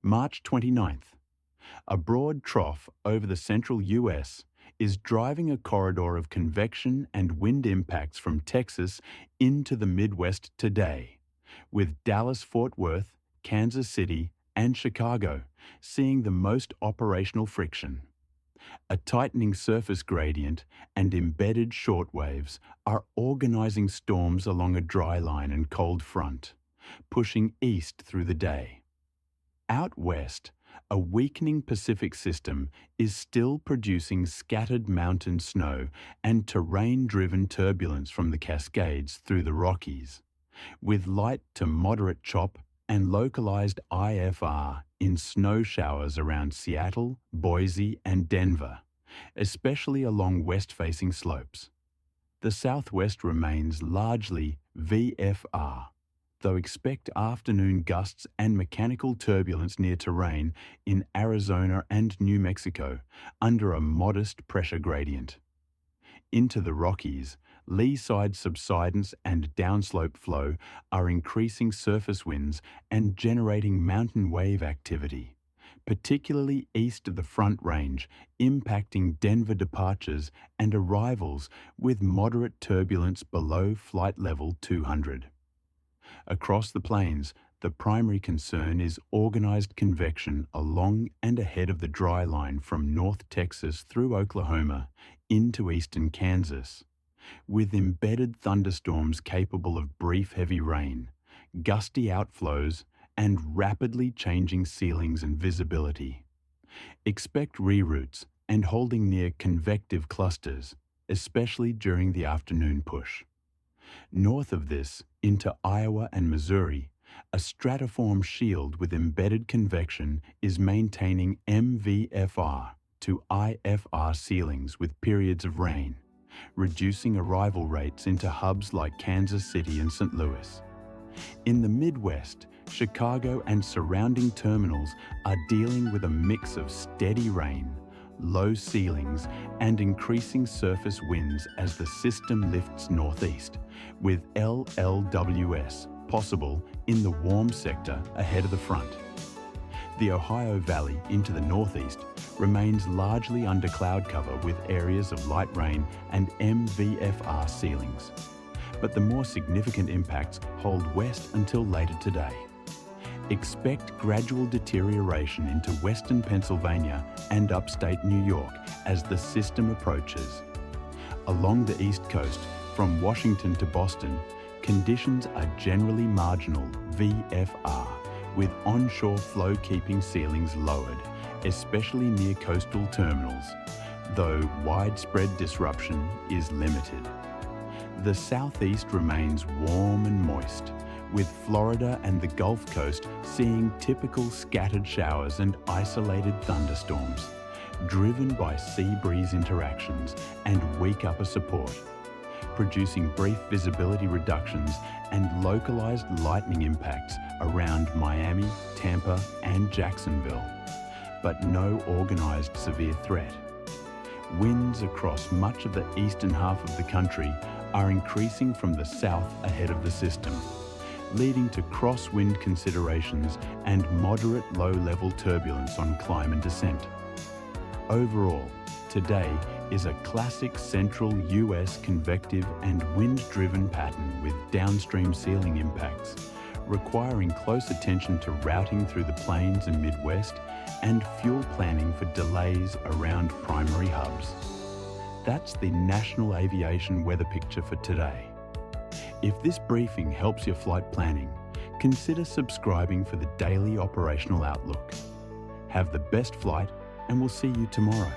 March 29th. A broad trough over the central U.S. is driving a corridor of convection and wind impacts from Texas into the Midwest today, with Dallas-Fort Worth, Kansas City, and Chicago seeing the most operational friction. A tightening surface gradient and embedded shortwaves are organizing storms along a dry line and cold front, pushing east through the day. Out west, a weakening Pacific system is still producing scattered mountain snow and terrain-driven turbulence from the Cascades through the Rockies, with light to moderate chop and localized IFR in snow showers around Seattle, Boise, and Denver, especially along west-facing slopes. The southwest remains largely VFR, though expect afternoon gusts and mechanical turbulence near terrain in Arizona and New Mexico under a modest pressure gradient. Into the Rockies, lee-side subsidence and downslope flow are increasing surface winds and generating mountain wave activity, particularly east of the Front Range, impacting Denver departures and arrivals with moderate turbulence below flight level 200. Across the plains, the primary concern is organized convection along and ahead of the dry line from North Texas through Oklahoma into eastern Kansas, with embedded thunderstorms capable of brief heavy rain, gusty outflows, and rapidly changing ceilings and visibility. Expect reroutes and holding near convective clusters, especially during the afternoon push. North of this, into Iowa and Missouri, a stratiform shield with embedded convection is maintaining MVFR to IFR ceilings with periods of rain, reducing arrival rates into hubs like Kansas City and St. Louis. In the Midwest, Chicago and surrounding terminals are dealing with a mix of steady rain, low ceilings, and increasing surface winds as the system lifts northeast, with LLWS possible in the warm sector ahead of the front. The Ohio Valley into the northeast remains largely under cloud cover with areas of light rain and MVFR ceilings, but the more significant impacts hold west until later today. Expect gradual deterioration into western Pennsylvania and upstate New York as the system approaches. Along the East Coast, from Washington to Boston, conditions are generally marginal VFR, with onshore flow-keeping ceilings lowered, especially near coastal terminals, though widespread disruption is limited. The southeast remains warm and moist, with Florida and the Gulf Coast seeing typical scattered showers and isolated thunderstorms, driven by sea breeze interactions and weak upper support, producing brief visibility reductions and localized lightning impacts around Miami, Tampa, and Jacksonville, but no organized severe threat. Winds across much of the eastern half of the country are increasing from the south ahead of the system, leading to crosswind considerations and moderate low-level turbulence on climb and descent. Overall, today is a classic central U.S. convective and wind-driven pattern with downstream ceiling impacts, requiring close attention to routing through the plains and Midwest and fuel planning for delays around primary hubs. That's the National Aviation weather picture for today. If this briefing helps your flight planning, consider subscribing for the daily operational outlook. Have the best flight, and we'll see you tomorrow.